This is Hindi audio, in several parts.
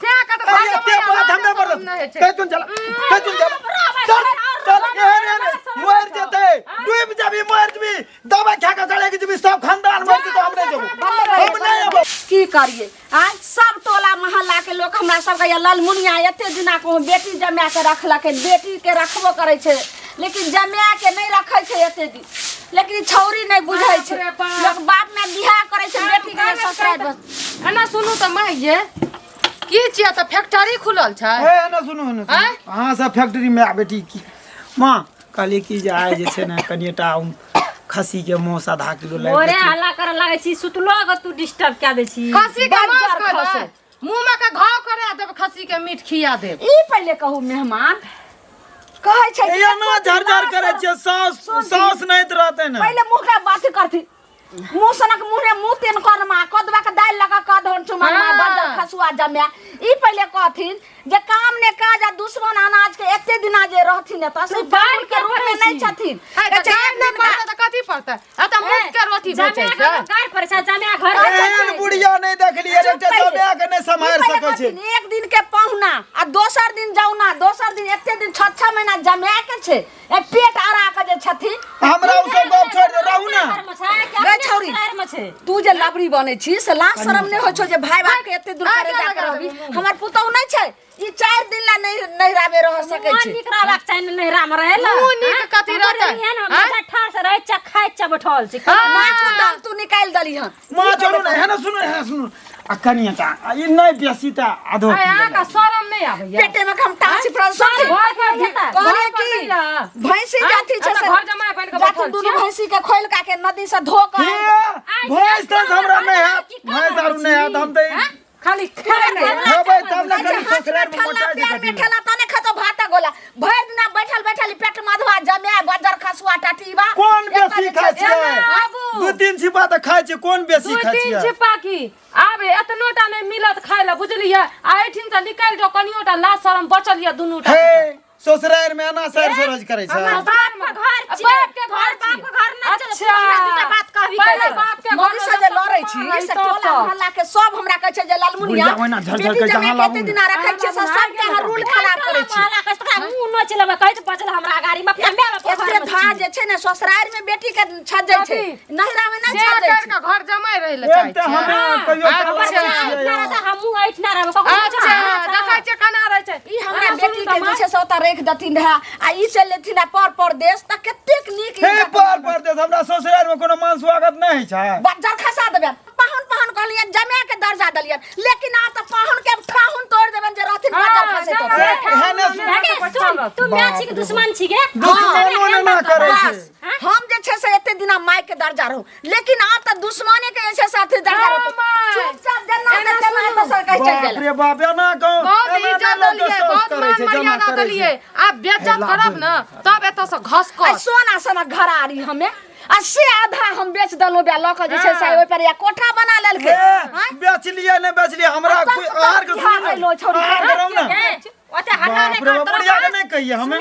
क्या का तो अरे ते बात हमें पर ते चल चल मर जते डूब जाबी मर जबी दवा खा के चले जबी सब खानदान मर तो हम नहीं जबो हम नहीं अब की करिए आज सब टोला मोहल्ला के लोग हमरा सब के ललमुनिया एते दिना को बेटी जमा के रखला के बेटी के रखबो करे छे लेकिन जमा के नहीं रखे छे एते दिन लेकिन छौरी नहीं बुझै छे लोग बाप में बियाह करे छे बेटी के ससुराल बस एना सुनू त माइये की छिया त फैक्ट्री खुलल छै ए ना सुनो ना हां सब फैक्ट्री में आ बेटी की मां काली की जाय जे छे ना कनिटा खसी के मौस आधा किलो ले ओरे हल्ला करे लागे छी सुतलो ग तू डिस्टर्ब क्या दे छी खसी के मांस खसे मुंह में का घाव करे देब खसी के मीट खिया देब ई पहले कहू मेहमान कहै छै ये ना झरझर करे छे सास नहीं रहते ना पहले मुंह के बात करथी मुंह सनक मुंह तेन करमा कदवा के दाल लगा क धन चुमा बदल खसुआ जम्या ई पहले कहथिन जे काम ने काज आ दुश्मन अनाज के एते दिना जे रहथिन त से बाहर के रूप में नहीं छथिन अच्छा एक न पड़ता त कथि पड़ता आ त मुंह के रोटी बेचै छै गाय पर छै जम्या घर एहन बुढ़िया नहीं देखली एकटा जम्या के नहीं संभाल सकै छै एक दिन के पहुना आ दोसर दिन जाउना दोसर दिन एते दिन 6 महीना जम्या के छै ए पेट आरा के जे छथिन हमरा उ सब गप छोड़ दे रहू ना गे छौरी तू जे लबरी बनै छी से लाज शरम नहीं होय छौ जे भाई बाप के एते दूर करे जा के रहबी हमर पुतौ नहीं छै ई 4 दिन ला नहीं नहिरा में रह सकै छै निकरा बाक चाहिए नहिरा में रहेला मुंह नीक कथि रहतै हां ठार से रहे चखाय च बैठल छी नाच दम तू निकाल दली हन मां चलो ना है ना सुनो आ कनिया ता ई नहीं बेसी ता आधो आ का शरम नहीं आबैया पेटे में हम टासी प्रसन्न कहले की भैंसी जाती छै से घर जमा बन के बैठल दुनु भैंसी के खोल का के नदी से धो के भैंस तो हमरा नहीं है भैंस आरु नहीं है हम तो खाली खाए नहीं हेबै तब ना कनी ससुराल में मोटाई प्यार में ठेला तने खतो भात गोला भर दिना बैठल पेट मधवा जमे बजर खसुआ टाटीबा कौन बेसी खाय छै दू तीन छिपा त खाय छै कौन बेसी खाय छै तीन छिपा की आबे एतनोटा नहीं मिलत खाय ला बुझलिए आइठिन से निकाल जो कनियोटा लाज शरम बचल या दुनूटा हे ससुराल में ना सर सरोज करे छै बाप के घर छी बाप के घर बाप के घर नहीं चले अच्छा दूटा बात कहबी पहले बाप के मोरी से जे लड़ै छी से टोला मोहल्ला के सब हमरा कहै छै जे लालमुनिया बेटी जमे केते दिन रखै छै से सब के रूल खराब करै छी माला कस तोरा मुंह न चलबे कहै त बचल हमरा गाड़ी में अपना मेवा के घर एते धा जे छै ने ससुराल में बेटी के छजै छै नहिरा में नहीं छजै छै का घर जमाई रहै ले एक त हमें कहियो हमू ऐठ ना रहबे अच्छा देखै छै कना रहै छै ई हमरा बेटी के जे छै से ओता रख दथिन रहा आ ई चलेथिन परदेश त कतेक नीक हे परदेश हमरा ससुराल में कोनो मान स्वागत नहीं छै बज्जर खसा देबे पाहुन कहलियन जमे के दर्जा दलियन लेकिन आ त पाहुन के ठाहुन तोड़ देबन जे रहथिन बज्जर खसे तो तू मैची के दुश्मन छी गे दुश्मन ना करे छै हम जे छै से एते दिना माय के दर्जा रहू लेकिन आ त दुश्मने के ऐसे साथे दर्जा रहू चुपचाप जना त सर कह चल गेल रे बाप ना को बहुत इज्जत दलिए बहुत मान मर्यादा दलिए आप बेइज्जत करब न तब एत से घस कर सोना सोना घर आरी हमें आ से आधा हम बेच दलो बे लक जे छै से ओइ पर या कोठा बना लेलके बेच लिए ने बेच लिए हमरा कोई आहार के सुन लो छोरी ओते हल्ला नहीं कर बढ़िया नहीं कहिए हमें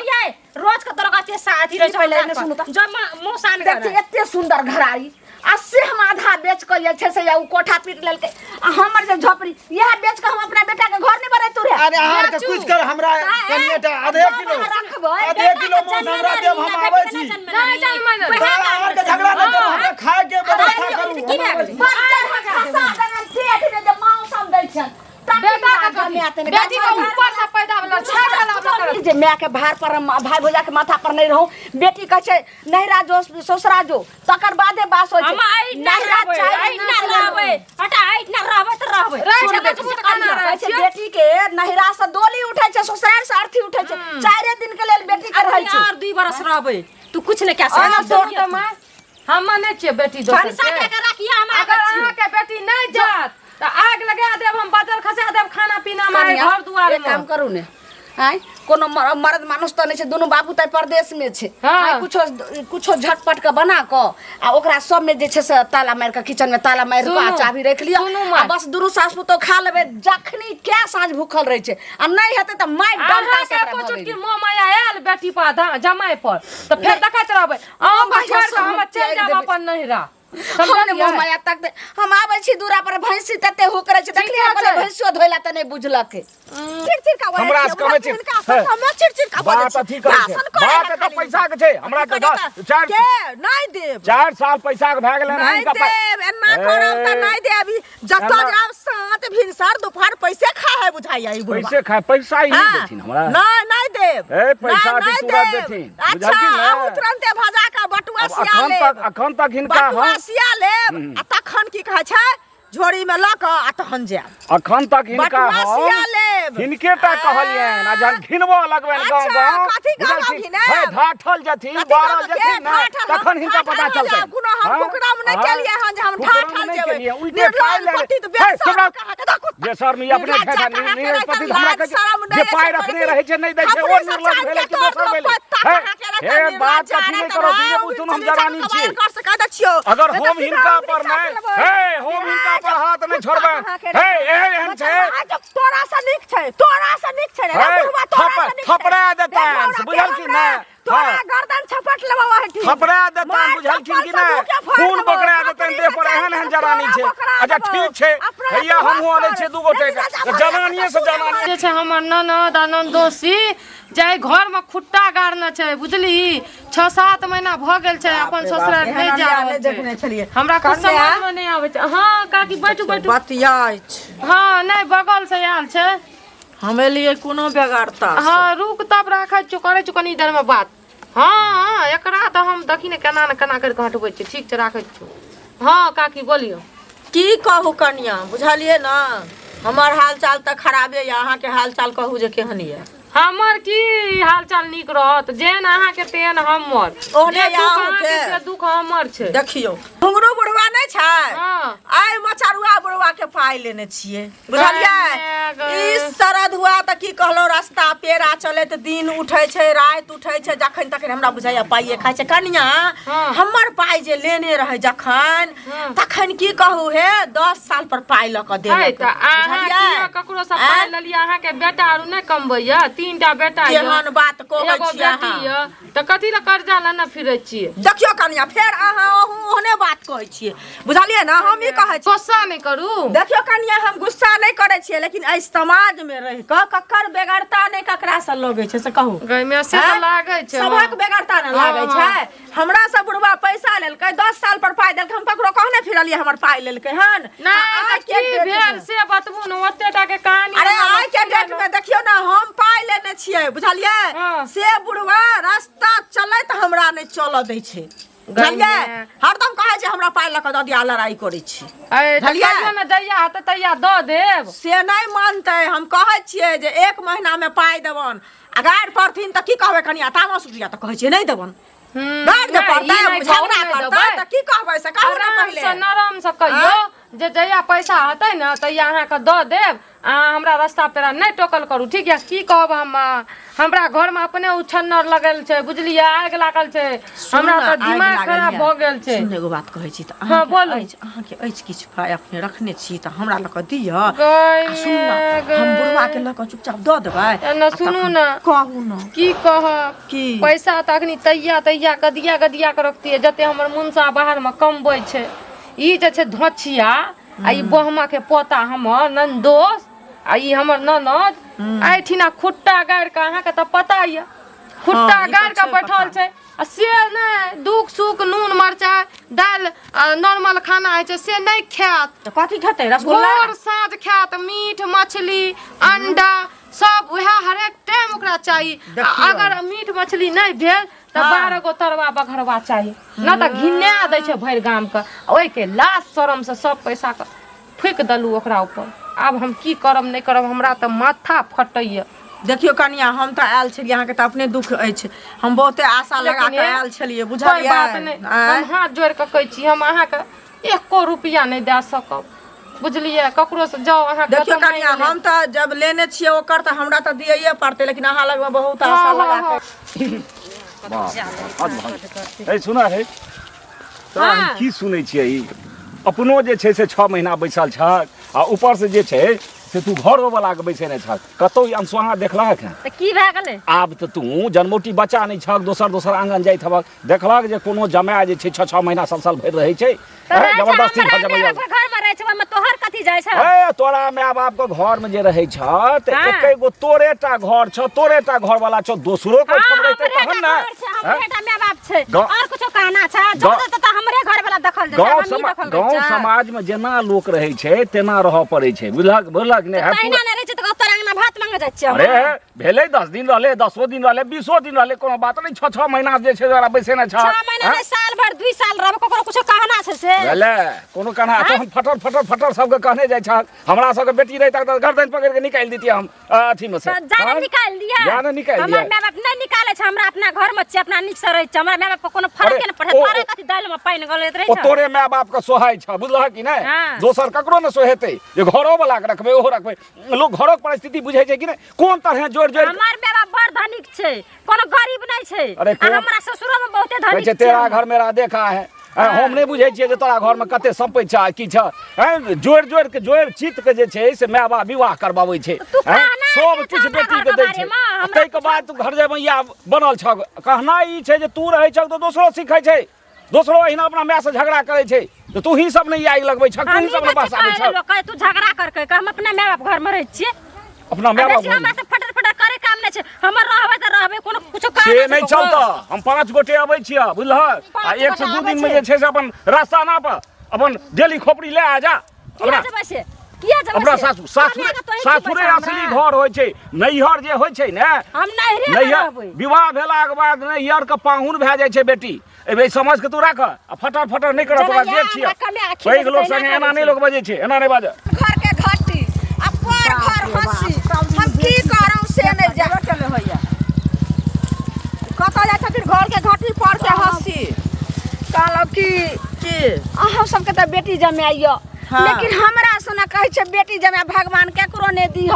रोज के तोरा के साथी रह पहले ने सुनु त जो मुंह सान देखती एते सुंदर घर आरी आ से हम आधा बेच के ये छै से उ कोठा पीट लेलके आ हमर जे झोपड़ी यह बेच के हम अपना बेटा के घर नहीं बने तू रे अरे आहार के कुछ कर हमरा कनिएटा आधे किलो मौस हमरा देब हम आबै छी नहीं जान मन आहार के झगड़ा न करू हम खाए के व्यवस्था करू बेटा का बेटी के ऊपर से पैदा वाला छाड़ वाला जे माय के भार पर भाई भौजा के माथा पर नहीं रहू बेटी कह छै नहिरा जो ससुरा जो तकर बादे बास होय छै हम नहिरा चाहि ना रहबै हटा आइठ ना रहबै त रहबै बेटी के नहिरा से डोली उठै छै ससुराल से अर्थी उठै छै 4 दिन के लेल बेटी के रहै छै और 2 बरस रहबै तू कुछ नहीं कह सकत हम माने छियै बेटी दोसर के रखिया हम अगर अहाँ के बेटी नहीं जात त आग लगा देब हम बदल खसा देब खाना पीना में घर दुआर में काम करू ने आय कोनो मर्द मानुष त नहीं छै दोनों बाबू तय प्रदेश में छै कुछो झटपट के बना क आ ओकरा सब में जे छै से ताला मार के किचन में ताला मार के चाबी रख लियो आ बस दुनु सास पुतो खा लेबे जखनी क्या साँझ भूखल रहे छै आ नहीं हेते त मार डंटा से चुटकी मोह माया आयल बेटी पर जमाई पर त फिर देखैत रहबै हम छोड़ के हम चल जाब अपन नहिरा हमने मोह माया तक दे हम आबै छी दूरा पर भैंसी तते हो करे छै देखली अपने भैंसियो धोइला त नै बुझलक चिड़चिड़ का हमरा से कहै छै हम चिड़चिड़ का बात अथी करे छै बात त पैसा के छै हमरा त 4 के नै देब 4 साल पैसा के भ गेलै नै देब एना करब त नै देब जत जाब साँझ भिनसर दोपहर पैसे खाए बुझाई आई पैसे खाए पैसा ही नहीं देथिन हमरा नै देब ए पैसा के तुरंत देथिन बुझलखिन अच्छा ना तुरंते भजा का बटुआ सिया ले अखन तक हिनका बटुआ सिया लेब आ तखन की कहै छै झोरी में ल क आ तहन जाब अखन तक हिनका बटुआ सिया लेब हिनके टा कहलियन आ जहन घिनबो लगबन गांव गांव कथी कहब घिने हे ढाठल जथिन बारल जथिन ना तखन हिनका पता चलतै कोनो हम कुकराम नै केलिए हन जे हम ढाठल जेबै उल्टे पाइ ले पट्टी त बेसर कहा के देखो जे सर में अपने ठेठा निर्पति हमरा के जे पाइ रखने रहै छै नै दै छै ओ निर्लज भेलै कि दोसर भेलै हे बात कथी नै करो दीने बुझुन हम जवानी छी अगर हम हिनका पर नै हे हम हिनका पर हाथ नै छोड़बन हे एहन छै तोरा से नीक छै रे बुढ़वा तोरा से नीक थपड़ा देतान बुझलखिन ना तोरा गर्दन छपट लेबा हेठी थपड़ा देतान बुझलखिन कि ना खून बकरा देतान देह पर एहन जवानी छै अच्छा ठीक छै भैया हमहु आले छै दू गोटे के जवानीए से जवानी जे छै हमर ननद आ ननदोसी जाय घर में खुट्टा गाड़ना छै बुझली 6-7 महीना भ गेल छै अपन ससुराल भेज जा रहल देखने छलिए हमरा कुछ समझ में नहीं आबै छै हां काकी बैठू बतियाइ हां नहीं बगल से आयल छै हमे लिए कोनो बेगारता हां रुक तब राखै छु करै छु कनी देर में बात हां एकरा त हम देखि ने केना कर के हटबै छी ठीक छै राखै छु हां काकी बोलियो की कहू कन्या बुझलिए ना हमर हाल चाल त खराबे या अहाँ के हाल चाल कहू जे केहन ये हमर की हाल चाल निक रहत जेन अहाँ के तेन हमर ओहने के दुख हमर छै देखियो घुंगरू बुढ़वा नै छै हां आइ मचरुआ बुढ़वा के पाइ लेने छिए बुझलिए ई सरद हुआ त की कहलो रास्ता पेरा चले त दिन उठै छै रात उठै छै जखन तखन हमरा बुझाइया पाइए खाइ छै कन्या हमर पाइ जे लेने रहे जखन तखन की कहू हे 10 साल पर पाइ ल क देलक त अहाँ की ककरो से पाइ लेलिए अहाँ के बेटा आरु नै कमबैया 3टा बेटा ये केहन बात कहै छी अहाँ त कथि ल कर्जा लेना फिरै छी देखियो कन्या फेर अहाँ ओहने बात कहै छियै बुझलिए ना हम ई कहै छी गुस्सा नै करू देखियो कन्या हम गुस्सा नै करै छियै लेकिन एहि समाज में रह क ककर बेगरता नै ककरा से लगै छै से कहू गई में से त लागै छै सबक बेगरता न लागै छै हमरा से बुढ़वा पैसा लेलकै 10 साल पर पाइ देलकै हम ककरो कहने फिरलिए हमर पाइ लेलकै हन नै की भेल से बतबू न ओते टा के कहानी अरे आइ के डेट में देखियो ना हम पाइ लेने छियै बुझलिए से बुढ़वा रास्ता चलैत हमरा नै चल दै छै बुझलिए हरदम कहै छै हमरा पाइ ल क द दिया लड़ाई करै छी अरे कहियो न दैया हाथ तैया द देब से नै मानतै हम कहै छियै जे 1 महीना में पाइ देबन अगार पड़थिन त की कहबै कनिया तामस उठिया त कहै छै नै देबन गाड़ दे पड़तै झगड़ा करतै त की कहबै से कहू ना पहिले नरम से कहियो जे जया पैसा हतै न तैया अहाँ के द देब अहाँ हमरा रास्ता पेरा नै टोकल करू ठीक है की कहब हम हमरा घर में अपने उछन्नर लगल छै बुझलिए आग लागल छै हमरा त दिमाग खराब भ गेल छै सुन एगो बात कहै छी त हां बोलू अहाँ के अछि किछ पाइ अपने रखने छी त हमरा ल क दिय सुन ना हम बुढ़वा के ल क चुपचाप द देबै न सुनू ना कहू ना की कहब की पैसा त अखनी तैया गदिया के रखतिए जते हमर मुंसा बाहर में कमबै छै ई जे छै धोछिया आ ई बहमा के पोता हमर नंदोस आ ई हमर ननद आइठिना खुट्टा गाड़ के अहाँ के त पता ये खुट्टा गाड़ के बैठल छै आ से नै दुख सुख नून मरचा दाल नॉर्मल खाना है छै से नै खात त कथि खेतै रसगुल्ला भोर साँझ खात मीट मछली अंडा सब उहे हर एक टाइम ओकरा चाहिए अगर मीट मछली नहीं भेल त 12 गो तरवा बघरवा चाहिए न त घिन्ना दै छै भर गाम के ओइ के लाज शरम से सब पैसा के फेंक दलू ओकरा ऊपर अब हम की करब नहीं करब हमरा त माथा फटैया देखियो कनिया हम त आयल छलिए अहाँ के त अपने दुख अछि हम बहुते आशा लगा के आयल छलिए बुझलिए बात नहीं हम हाथ जोड़ के कहै छी हम अहाँ के 1 रुपया नहीं दे सकब बुझलिए ककरो से जाओ अहाँ देखियो कनिया हम त जब लेने छिए ओकर त हमरा त दियैये पड़तै लेकिन अहाँ लग में बहुत आशा लगा के ए सुना है त की सुनै छियै ई अपनो जे छै से 6 महीना बैसल छ आ ऊपर से जे छै से तू घरो वाला के बैसे नहीं छक कतौ ई अनसुहा देखलक है त की भए गेलै आब तो तू जन्मोटी बच्चा नहीं छक दोसर आंगन जाइत हबक देखलक जे कोनो जमाय जे छै 6 महीना साल भरि रहै छै जबरदस्ती घर जमाय घर में रहै छै ओमे तोहर कथी जाइ छै ए तोरा माय बाप के घर में जे रहै छ त एकै गो तोरेटा घर छ तोरेटा घर वाला छ दोसरो को छोड़ैते तहन ना हमरेटा माय बाप छै और कुछो कहना छै जब त हमरे घर वाला दखल दे गाँव समाज में जेना लोक रहै छै तेना रहऽ पड़ै छै बुझलक ने तैना नै रहै छै त तोरा अंगना भात मांगे जाइ छै अरे भेलै 10 दिन रहले 10 दिन रहले 20 दिन रहले कोनो बात नहीं 6 महीना जे छै जरा बैसे ना 6 महीना साल भर 2 साल रहबे ककरो कुछो कहना छै से भेलै कोनो कहना तहन फटर सबके कहने जाइ छ हमरा सबके बेटी रहि तक गर्दन पकड़ के निकाल देती हम अथी में से जाने निकाल दिया जाने निकाल दिया हमर माय बाप नै निकाले छै हमरा अपना घर में छै अपना निक से रहै छै हमरा माय बाप कोनो फरक नै पड़े तोरे कथी दाल में पानी गलैत रहै ओ छै तोरे माय बाप के सोहाय छ बुझलह कि नै दोसर ककरो न सोहेतै जे घरो वाला के रखबे ओहो रखबे लोग घरो के परिस्थिति बुझै छै कि नै कोन तरह जोड़ हमर माय बाप बड़ धनिक छै कोनो गरीब नै छै हमरा ससुरो में बहुते धनिक छै तेरा घर मेरा देखा है हम नहीं बुझे छियै जे तोरा घर में कते संपत्ति छ की छ जोड़ चित के जे छै से माय बाप विवाह करबाबै छै सब कुछ बेटी के दै छै तै के बाद तू घर जाय या बनल छ कहना ई छै जे तू रहै छ त दोसरो सिखै छै दोसरो अहिना अपना माय से झगड़ा करे छै तो तू ही सब नहीं आगि लगबै छ तू ही सब पास आबै छ तू झगड़ा करके हम अपना माय बाप घर में रहै छियै अपना माय बाप हमरा से फटर करे काम नै छै हमर रहबे त रहबे कोनो कुछो काम से नहीं चलता हम 5 गोटे आबै छियै बुझलह आ 1 से 2 दिन में जे छै से अपन रास्ता ना पर अपन डेली खोपड़ी ले आ जा अपना सासुरे असली घर होइ छै नैहर जे होइ छै ने हम नैहर विवाह भेला के बाद नैहर के पाहुन भए जाइ छै बेटी एबे समझ के तू राख आ फटर नहीं करत तोरा देख छियै पैघ लोग संगे एना नहीं लोग बजै छै एना नहीं बाजै घर के घाटी आ पर घर हंसी हम की करौ से नहीं जाय चले होइया कतऽ जाइ छथिन घर के घाटी पर के हंसी कहलौ की अहाँ सबके त बेटी जमाइया लेकिन हमरा सुना कहै छै बेटी जमाय भगवान केकरो नै दिह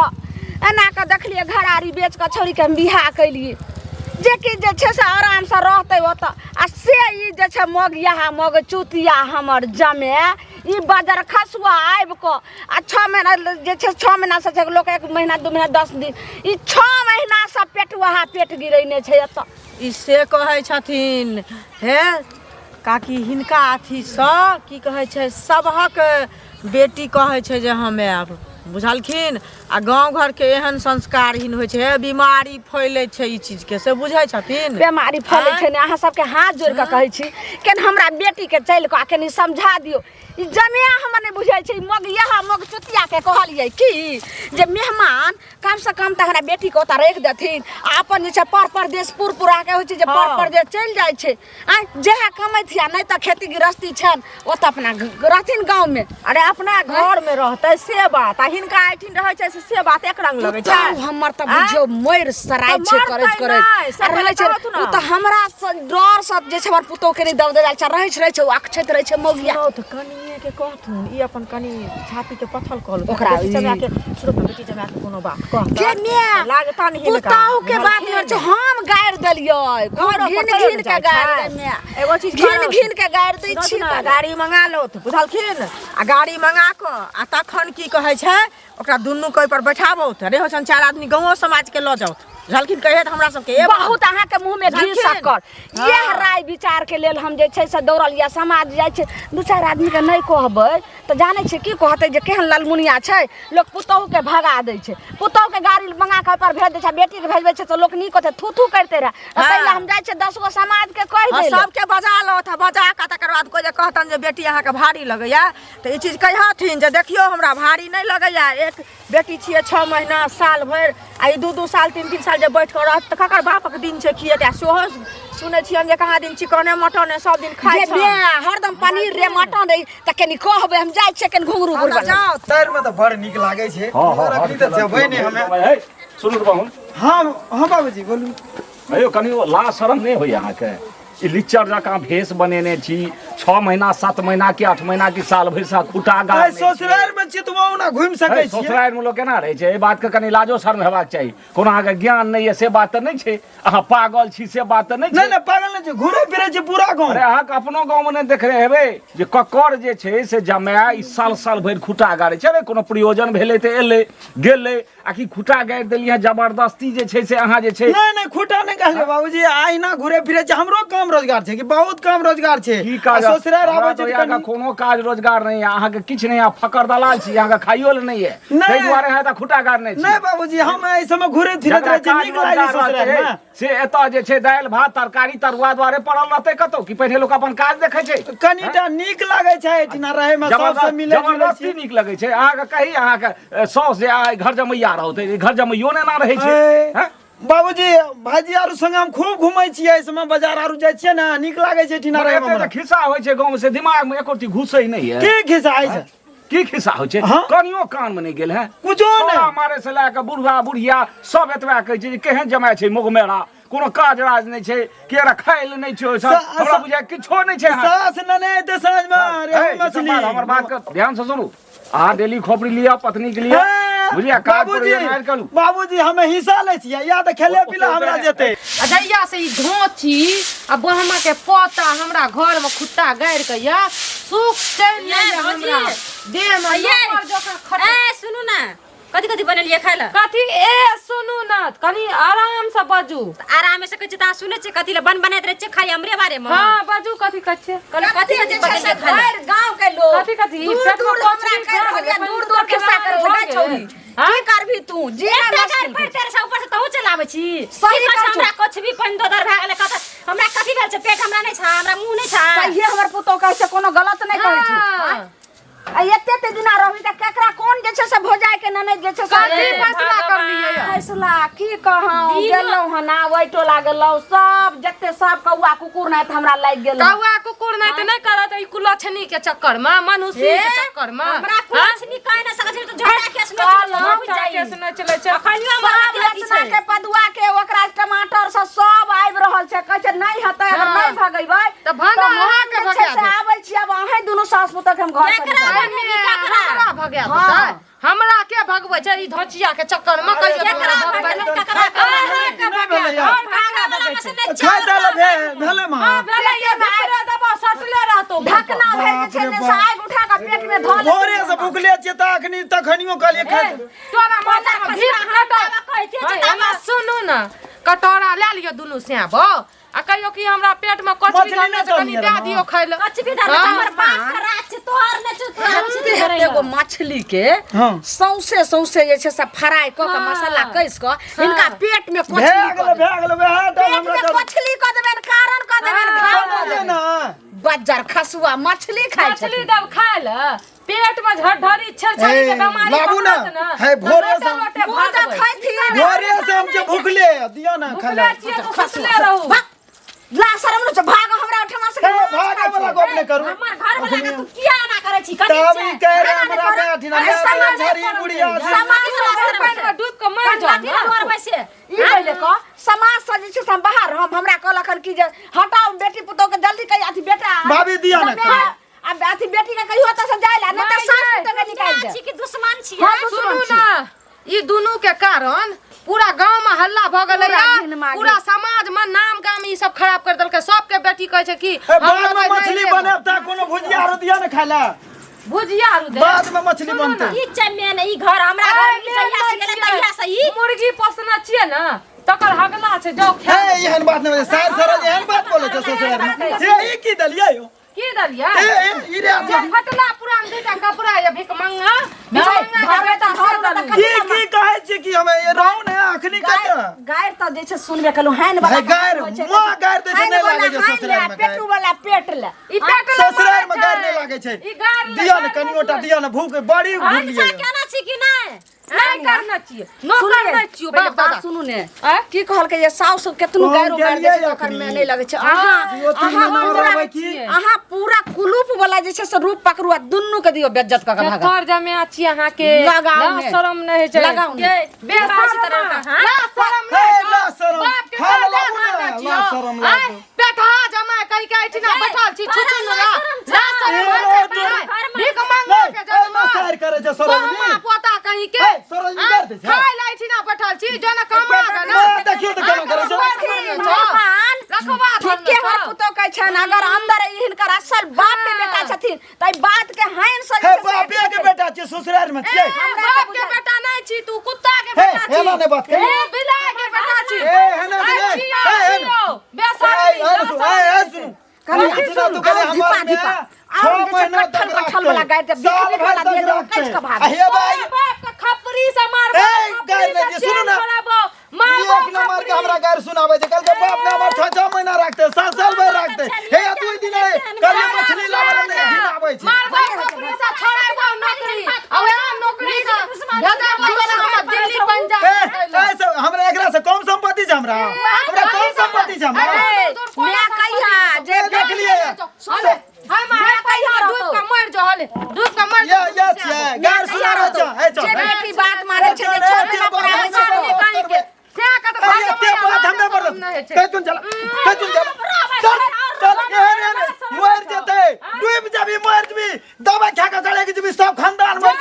एना के देखलिए घरारी बेच के छोरी के बियाह कैलिए जे कि जे छै से आराम से रहतै ओतऽ आ से ई जे छै मग चुतिया हमर जमे ई बाजार खसुआ आबि को आ 6 महीना जे छै 6 महीना से लोग 1 महीना 2 महीना 10 दिन ई 6 महीना से पेट गिरैने छै एतऽ ई से कहै छथिन हे काकी हिनका अथी सँ की कहै छै सबहक बेटी कहै छै जे हमे आब बुझलखिन आ गांव घर के एहन संस्कारहीन होइ छै बीमारी फैलै छै ई चीज के से बुझै छथिन बीमारी फैलै छै ने अहाँ सबके हाथ जोड़ के कहै छी केन हमरा बेटी के चल के कनी समझा दियो ई जमिया हमर नहीं बुझै छै मग चुतिया के कहलिए की जे मेहमान कम से कम तहरा बेटी को ओता रख देथिन अपन जे छै परदेश पुरा के होइ छै जे परदेश चल जाइ छै आ जेहा कमैथिया नहीं त खेती गृहस्थी छन ओता अपना रहथिन गांव में अरे अपना घर में रहतै से बात आ हिनका आइठिन रहै छै से बात एक रंग लगै छै हमर त बुझियो मोर सराय छै करैत रहै छै ओ त हमरा डर सब जे छै हमर पुतौ के नहीं दब देल छै रहै छै अक्षत रहै छै मौगिया त कनिए के कहथुन ई अपन कनी छाती के पथल कहल ओकरा जमा के छोड़ बेटी जमा के कोनो बात कह के ने लागता नहीं पुतौ के बात में जो हम गायर देलियै घिन के गायर में एगो चीज घिन के गायर दै छी गाड़ी मंगा लो त बुझलखिन आ गाड़ी मंगा क आ तखन की कहै छै ओकरा दुन्नू कोई पर बैठाबो त रे होसन 4 आदमी गांव समाज के ल जाओ झलखिन कहे त हमरा सबके बहुत अहाँ के मुंह में घी शक्कर यह राय विचार के लेल हम जे छै से दौड़ल या समाज जाय छै 2-4 आदमी के नहीं कहबै त जाने छै की कहतै जे केहन ललमुनिया छै लोग पुतौह के भगा दै छै पुतौह के गाड़ी मंगा के पर भेज दै छै बेटी के भेजबै छै त लोग नी कहतै थू करते रह तैला हम जाय छै 10 गो समाज के कह दे सबके बजा लो त बजा का तकर बाद कोई जे कहतन जे बेटी अहाँ के भारी लगैया त ई चीज कहथिन जे देखियो हमरा भारी नहीं लगैया एक बेटी छिए 6 महीना साल भर आ 2 साल 3 साल जे बैठ के रहत त ककर बाप के दिन छै खिएता सोहो सुनै छियन जे कहाँ दिन चिकने मटन सब दिन खाइ छै हरदम पनीर रे मटन रे त कनी कहबै हम जाय छै कन घुंगरू गुरबा जाओ तैर में त बड़ नीक लागे छै रखनी त जेबै ने हमें सुनु बाबू हां बाबूजी बोलू अयो कनी ला शरम नहीं होय अहाँ के ई लिच्चर जका भेष बनेने छी 6 महीना 7 महीना की 8 महीना की साल भर से खुटा गाड़ ससुराल में चितवाओ ना घूम सकै छी ससुराल में लोग केना रहे छै ए बात के कनी लाजो शर्म हेबाक चाही कोनो अहाँ के ज्ञान नहीं है से बात त नहीं छै अहाँ पागल छी से बात त नहीं छै नहीं पागल नहीं छै घुरे फिरे छै पूरा गांव अरे अहाँ के अपनो गांव में नहीं देख रहे हेबे जे कक्कर जे छै से जमाया ई साल भर खुटा गाड़े छै रे कोनो प्रयोजन भेले त एले गेले आ कि खुटा गाड़ देलिए जबरदस्ती जे छै से अहाँ जे छै नहीं खुटा नहीं कहले बाबूजी आइना घुरे फिरे छै हमरो काम रोजगार छै कि बहुत काम रोजगार छै की काज ससुराल आबै छै अहाँ के कोनो काज रोजगार नहीं है अहाँ के किछ नहीं है फकर दलाल छी अहाँ के खाइयो ल नहीं है तै दुआरे है त खुटा गाड़ नहीं छी नहीं बाबूजी हम ऐ समय घुरे फिरे रहे छै नीक लागे ससुराल में से एता जे छै दाल भात तरकारी तरुआ द्वारे पड़ल रहते कतो कि पहिले लोग अपन काज देखे छै कनीटा नीक लागे छै एठिना रहे में सबसे मिले जबरदस्ती नीक लगे छै अहाँ के कही अहाँ के सौस जे आइ घर जमैया रहते घर जमैयो ने ना रहे छै हैं बाबूजी भाजी आरु संग हम खूब घुमै छियै समय बाजार आरु जाय छियै ना नीक लागे छै एठिना रहे में त खिस्सा होय छै गांव में से दिमाग में एकोटी घुसै नहीं है की खिस्सा आइ छै की खिस्सा होय छै कनियो कान में नहीं गेल है कुछो नहीं हमारे से लाके बुढ़वा बुढ़िया सब एतबा कहै छै केहन जमाय छै मुगमेरा कोनो काज राज नहीं छै केरा खाइल नहीं छै सब हमरा बुझाय किछो नहीं छै सास नने ते साँझ में रे मछली हमर बात के ध्यान से सुनू आ डेली खोपड़ी लिया पत्नी के लिए बुझिया काज पर मार करू बाबूजी हमें हिस्सा ले छियै या त खेले पिला हमरा जेते अदैया से ई धोची आ बहमा के पोता हमरा घर में खुट्टा गाड़ के या सुख चैन ले हमरा देह में नौकर जकां खट सुनू ना कथी कथी बनलिए खाय ला कथी सुनू ना कनी आराम से बाजू आराम से कहै छी त सुनै छी कथी ला बनैत रहे छी खाली हमरे बारे में हां बाजू कथी कहै कथी कथी बनलिए खाय ला गांव के लोग कथी कथी पेट में दूर दूर के साथ भागा छोड़ी की करबी तू जे गाड़ी पर तेरे से ऊपर से तहु चलाबै छी सही कहै हमरा कुछ भी पन दो दर भा गेले कत हमरा कथी भेल छै पेट हमरा नहीं छा हमरा मुंह नहीं छा सही हमर पुतो कहै छै कोनो गलत नहीं कहै छै आ एते दिना रहबी त केकरा कोन जे छै से भोजाय के ननद जे छै कथी फैसला कर लियै फैसला की कहौ गेलौ हना वैटो लागलौ सब जत्ते सब कौआ कुकुर नै त हमरा लाग गेल कौआ कुकुर नै त नै करत ई कुलछनी के चक्कर में मनुष्य के चक्कर में हमरा कुलछनी कह न सकै छै त झगड़ा केस न चलै छै अखनियो हमरा के पदुआ के ओकरा टमाटर सब आइब रहल छै कहै छै नहीं हतै अगर नहीं भगैबै त भागा वहां के भगा से आबै छी अब अहे दुनु सास पुतक हम घर पर हमरा भगा देतै हमरा के भगबै छै ई धचिया के चक्कर में कहियो एकरा भगबै के भगा भागा भगै छै खाय दल भेले मां भेले ये भारे दबा सटले रहतो ढकना भेल जे छै से आग उठा के पेट में धो ले भोरे से भुखले छियै त अखनी तखनियो कहलिए खाय तोरा माथा में भीड़ कहते छै सुनू ना कटोरा ले लियो दुनु स्याबो आ कहियो कि हमरा पेट में कचरी धरने से कनी दे दियो खाय ले कचरी धरने हमर पास खराब छै तोहर ने चुत एगो मछली के सौसे जे छै से फ्राई क के मसाला कइस क इनका पेट में भेगल वह त पेट में मछली क देबे कारण क देबे घाव ना बज्जर खसुआ मछली खाय छै मछली दब खाय ले पेट में झड़झड़ी छलछली के बीमारी बाबू ना है भोरे से भोजा खाइथी भोरे से हम जे भुखले दियो ना खाला खसले रहू ला शरम न भाग हमरा उठमा से भागे वाला गप नै करू हमर घर वाला के तू किया ना करे छी कथि तब ई कह रे हमरा बैठी ना झरी बुढ़िया समाज में डूब के मर जा तोहर वैसे ई पहिले क समाज से जे छै से बाहर हम हमरा कहलखन कि जे हटाओ बेटी पुतो के जल्दी कहि अथी बेटा भाभी दिया ना अब अथी बेटी के कहियो त से जाय ला न त सास पुतो के निकाल दे छी कि दुश्मन छी सुनू ना ई दुनू के कारण पूरा गांव में हल्ला भ गेलै पूरा समाज में नाम गाम ई सब खराब कर देलकै सबके बेटी कहै छै कि बाद में मछली बनब त कोनो भुजिया आरो दिया ना खाला भुजिया आरो दे बाद में मछली बनतै ई चमेन ई घर हमरा घर में जहिया से गेलै तहिया से ई मुर्गी पोसना छियै ना तकर हगला छै जाओ हे एहन बात नै सास सरज एहन बात बोलै छै ससुराल में से ई की दलियै यो की दलिया ई रे फटला पुरान देटा कपड़ा या भिक मंगा की कहै छै कि हम रहू ने अखनी कत गायर त जे छै सुनबे कलु हैन भाई गायर मां गायर दे छै नै लागे छै ससुराल में पेटू वाला पेट ले ई पेट ससुराल में गायर नै लागे छै दिया ने कनियोटा दिया ने भूख बड़ी भूख लिये केना छी कि नहीं नहीं करना चाहिए नो करना चाहिए बात बात सुनू ने की कहल के ये साउस केतनु गायरो गाड़ दे छै ओकर में नै लगे छै अहाँ पूरा कुलूप वाला जे छै से रूप पकड़ुआ दुन्नु के दियो बेइज्जत क के भागा कर जमे अछि अहाँ के लगाउ शरम नहीं छै लगाउ बेसासी तरह का हां ला शरम नहीं ला शरम बाप के ला शरम बेटा जमा कहि के ऐठिना बैठल छी छुछु न सरे भीख मांगो के जन्म सर करे छ सरोजनी बहमा पोता कहीं के सरोजनी कर दे छ खाय लै छी ना बैठल छी जो ना कमागा ना देखियो त केना करे छ रखबा ठीके हमर पुतो कहै छन अगर अंदर हिनकर असल बाप के बेटा छथिन तै बात के हाइन से हे बापे के बेटा छी ससुराल में छी बाप के बेटा नहीं छी तू कुत्ता के बेटा छी हेला ने बात ए बिलाय के बेटा छी हेना सुनु तू करे हमार में 6 महीना तक ठल वाला गाय के बिकने वाला दे दो कैसे का भाग हे भाई बाप का खपरी से मार गाय में जे सुनु ना मार एक नंबर के हमरा गाय सुनावे जे कल के बाप ने हमर 6 महीना रखते 7 साल भर रखते हे तू दिन कल मछली लावल ने दिन आबै छै मार खपरी से छोड़ाबो नौकरी अब यहाँ नौकरी से भेजा वाला हम दिल्ली पंजाब ऐसे हमरा एकरा से कम संपत्ति छै हमरा कम संपत्ति छै हमरा मैं कहिया जे देख लिए हम मारे कहिया दूध का मर जो हले दूध का मर या छै गाय सुनावे छ हे जे बेटी बात माने छै जे छोड़ पड़ावे छै से का तो अरे ते बात हमें पर कतुन चल चल मर जते डूब जाबी मर जबी दवा खा के चले के जबी सब खानदान मर